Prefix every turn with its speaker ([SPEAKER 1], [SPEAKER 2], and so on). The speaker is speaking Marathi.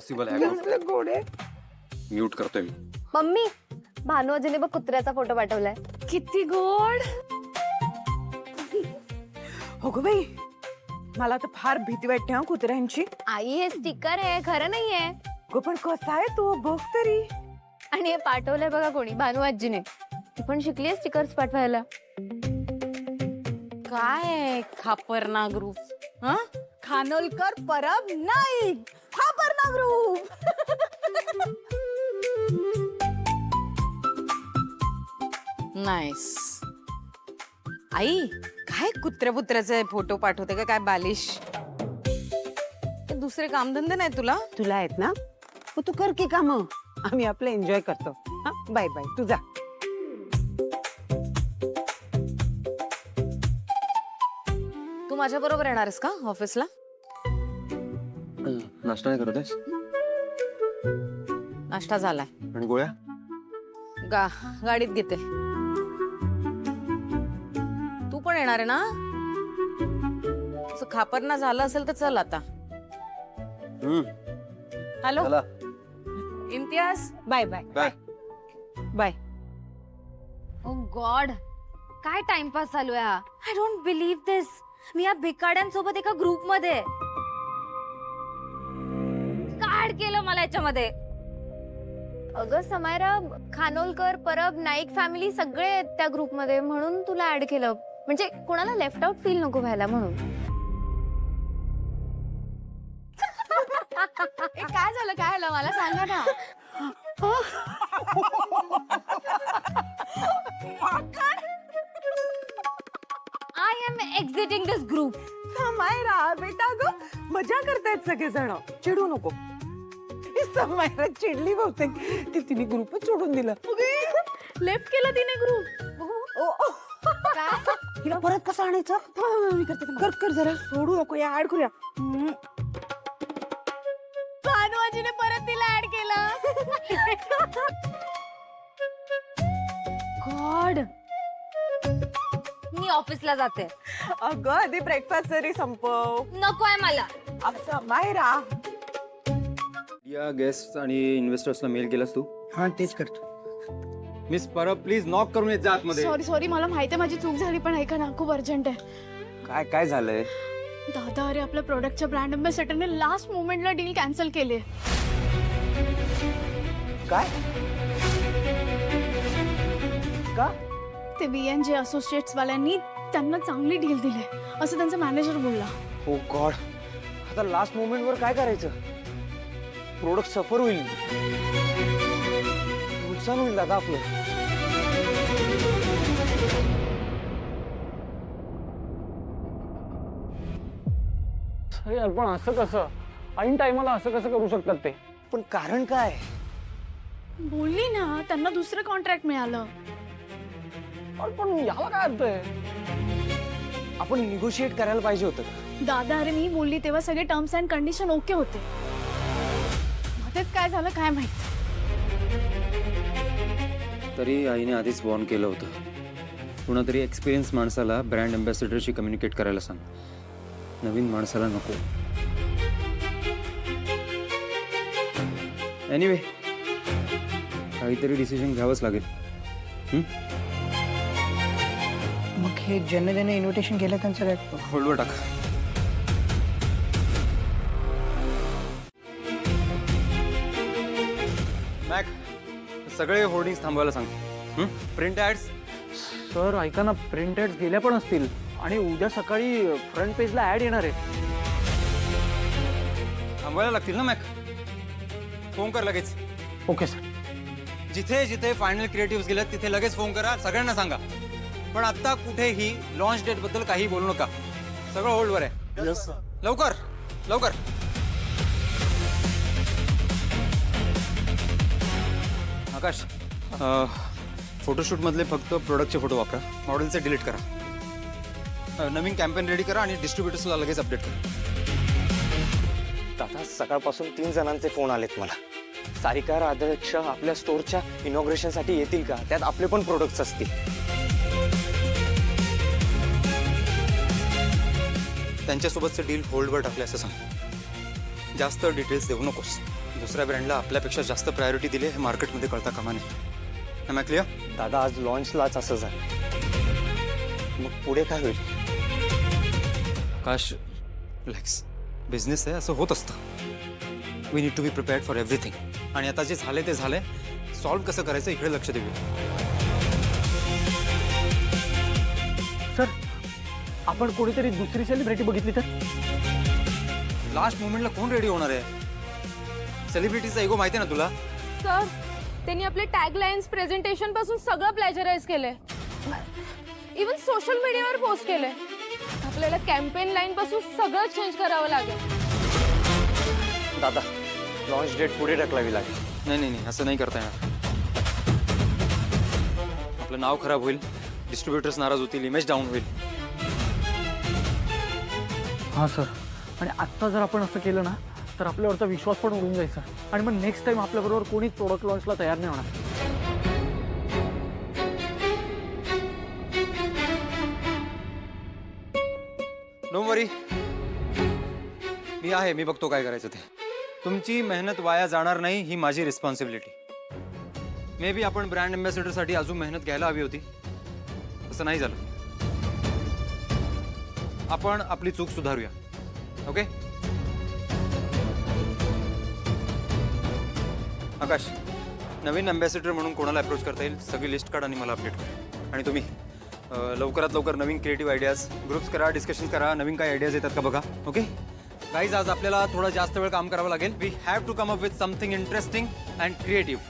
[SPEAKER 1] पॉसिबल आहे
[SPEAKER 2] घोडे
[SPEAKER 1] म्यूट करतोय मी.
[SPEAKER 3] मम्मी भानू अजून बघ कुत्र्याचा फोटो पाठवलाय.
[SPEAKER 4] किती गोड.
[SPEAKER 2] हो गं बाई, मला तर फार भीती वाटते हा कुत्र्यांची.
[SPEAKER 3] आई हे स्टिकर आहे, खरं नाहीये.
[SPEAKER 2] गं पण कसा आहे तो बघ तरी.
[SPEAKER 3] आणि हे पाठवलंय बघा कोणी, भानू आजीने. ती पण शिकली स्टिकर्स पाठवायला.
[SPEAKER 4] काय खापरना ग्रुप.
[SPEAKER 2] खानोलकर परब नाईक खापरना ग्रुप.
[SPEAKER 4] नाईस. आई काय कुत्र्या पुत्र्याचे फोटो पाठवते का काय बालिश. ते दुसरे कामधंदे नाही तुला.
[SPEAKER 2] तुला आहेत ना, मग तू कर की काम. आम्ही आपलं एन्जॉय करतो. हा बाय बाय, तू जा.
[SPEAKER 4] तू माझ्या बरोबर येणारस का ऑफिसला.
[SPEAKER 1] नाश्ता नाही करत आहेस?
[SPEAKER 4] नाश्ता झालाय.
[SPEAKER 1] आणि गोळ्या?
[SPEAKER 4] गाडीत घेते. तू पण येणार आहे ना. खापरना झालं असेल तर चल आता. हॅलो
[SPEAKER 1] चला.
[SPEAKER 4] Imtiaz.
[SPEAKER 2] Bye bye
[SPEAKER 1] bye.
[SPEAKER 2] Bye.
[SPEAKER 3] Oh God, काय टाइमपास चालू आहे हा. I don't believe this. मी या भिकाड्यांसोबत एका ग्रुप मध्ये. कार्ड केलं मला याच्यामध्ये. अगं समायरा, खानोलकर परब नाईक फॅमिली सगळे आहेत त्या ग्रुप मध्ये, म्हणून तुला ऍड केलं. म्हणजे कोणाला लेफ्ट आउट फील नको व्हायला म्हणून. काय झालं, काय झालं मला सांगा ना. I am exiting this group.
[SPEAKER 2] Samaira बेटा ग, मजा करतायत सगळेजण, चिडू नको. ही समायरा चिडली बहुतेक. तिने ग्रुपच सोडून दिला.
[SPEAKER 3] लेफ्ट केलं तिने ग्रुप.
[SPEAKER 2] तिला परत कसं आणायचं. मी करते. कर कर जरा, सोडू नको. या ऍड करूया.
[SPEAKER 3] भानुआजीने परत तिला ऍड केलं. गॉड, मी ऑफिसला जाते.
[SPEAKER 2] अगं आधी ब्रेकफास्ट तरी संपव.
[SPEAKER 3] नकोय मला.
[SPEAKER 2] समायरा.
[SPEAKER 1] या गेस्ट आणि इन्व्हेस्टर्सला मेल केलास तू?
[SPEAKER 5] हा तेच करतो.
[SPEAKER 1] मिस परब प्लीज नॉक करून येत जा आतमध्ये.
[SPEAKER 6] सॉरी मला माहिती आहे माझी चूक झाली, पण ऐका ना, खूप अर्जंट आहे.
[SPEAKER 1] काय काय झालंय?
[SPEAKER 6] दादा, अरे आपल्या प्रोडक्टच्या ब्रँड अँबॅसेडरने लास्ट मोमेंटला डील कॅन्सल केली.
[SPEAKER 5] काय का?
[SPEAKER 6] ते BNJ असोसिएट्स वाल्यांनी त्यांना चांगली डील दिली असं त्यांचा मॅनेजर बोलला.
[SPEAKER 5] ओ गॉड, आता लास्ट मोमेंट वर काय करायचं. प्रोडक्ट सफर होईल, नुकसान होईल दादा आपलं.
[SPEAKER 7] पण असं कसं ऐन टाइमला असं कसं करू शकतात ते.
[SPEAKER 5] पण कारण काय.
[SPEAKER 6] बोलली ना, त्यांना दुसरं कॉन्ट्रॅक्ट मिळालं.
[SPEAKER 7] पण याला काय अर्थ आहे.
[SPEAKER 5] आपण निगोशिएट करायला पाहिजे होतं.
[SPEAKER 6] दादा, अरे मी बोलली तेव्हा सगळे टर्म्स अँड कंडिशन ओके होते. मध्येच काय झालं काय माहित.
[SPEAKER 1] तरी आईने आधीच वॉर्न केलं होतं. कुणातरी एक्सपिरियन्स माणसाला ब्रँड अँबॅसेडरशी कम्युनिकेट करायला सांग. नवीन माणसाला नको. एनिवे, काहीतरी डिसिजन घ्यावंच लागेल.
[SPEAKER 5] मग हे ज्याने इन्व्हिटेशन केलं त्यांचं काय.
[SPEAKER 1] होल्डवर टाक. मॅक, सगळे होर्डिंग्स थांबवायला सांग. Print ads.
[SPEAKER 7] सर ऐका ना, प्रिंट ऍड्स गेल्या पण असतील आणि उद्या सकाळी फ्रंट पेजला ऍड येणार आहे.
[SPEAKER 1] थांबवायला लागतील ना मॅक. फोन कर लगेच.
[SPEAKER 7] Okay sir.
[SPEAKER 1] जिथे जिथे फायनल क्रिएटिव्ह गेलेत तिथे लगेच फोन करा. सगळ्यांना सांगा. पण आता कुठेही लॉन्च डेट बद्दल काही बोलू नका. सगळं होल्डवर आहे. लवकर लवकर. आकाश, फोटोशूट मधले फक्त प्रोडक्टचे फोटो वापरा. मॉडेलचे डिलीट करा. नवीन कॅम्पेन रेडी करा आणि डिस्ट्रीब्युटर्सला लगेच अपडेट करा.
[SPEAKER 5] दादा, सकाळपासून 3 जणांचे फोन आलेत मला. सारिका राधाक्ष आपल्या स्टोअरच्या इनॉग्रेशन साठी येतील का. त्यात आपले पण प्रोडक्ट्स असतील.
[SPEAKER 1] त्यांच्यासोबतचं डील होल्डवर टाकलं असं सांग. जास्त डिटेल्स देऊ नकोस. दुसऱ्या ब्रँडला आपल्यापेक्षा जास्त प्रायोरिटी दिली हे मार्केटमध्ये कळता कामा नये. Am I clear?
[SPEAKER 5] दादा आज लॉन्चलाच असं झालं, मग पुढे काय होईल?
[SPEAKER 1] आकाश, रिलॅक्स. बिझनेस आहे, असं होत असतं. We need to be prepared for everything. आणि आता जे झाले ते झाले, सॉल्व्ह कसं करायचं इकडे लक्ष देऊया.
[SPEAKER 7] सर, आपण कोणीतरी दुसरी सेलिब्रिटी बघितली तर?
[SPEAKER 1] लास्ट मोमेंटला कोण रेडी होणार आहे? सेलिब्रिटीचा इगो माहिती आहे ना तुला?
[SPEAKER 3] सर त्यांनी आपले टॅगलाईन्स प्रेझेंटेशन पासून सगळं प्लॅजराईज केलंय. इवन सोशल मीडियावर पोस्ट केलंय. आपल्याला कॅम्पेन लाईन पासून सगळं चेंज करावं लागेल.
[SPEAKER 5] दादा, लॉन्च डेट पुढे ढकलावी लागेल.
[SPEAKER 1] नाही नाही नाही, असं नाही करता येणार. आपलं नाव खराब होईल, डिस्ट्रीब्युटर्स नाराज होतील, इमेज डाऊन होईल.
[SPEAKER 7] हां सर, आणि आत्ता जर आपण असं केलं ना तर आपल्यावरचा विश्वास पण उडून जायचा आणि मग नेक्स्ट टाइम आपल्याबरोबर कोणीच प्रोडक्ट लॉन्चला तयार नाही होणार.
[SPEAKER 1] नो वरी, मी आहे, मी बघतो काय करायचं ते. तुमची मेहनत वाया जाणार नाही ही माझी रिस्पॉन्सिबिलिटी. मे बी आपण ब्रँड अँबॅसेडरसाठी अजून मेहनत घ्यायला हवी होती, असं नाही झालं. आपण आपली चूक सुधारूया. ओके आकाश, नवीन अँबॅसेडर म्हणून कोणाला अप्रोच करता येईल सगळी लिस्ट काढा आणि मला अपडेट करा. आणि तुम्ही लवकरात लवकर नवीन क्रिएटिव्ह आयडियाज ग्रुप्स करा, डिस्कशन करा, नवीन काय आयडियाज येतात का बघा. ओके गाईज, आज आपल्याला थोडा जास्त वेळ काम करावं लागेल. We have to come up with something interesting and creative.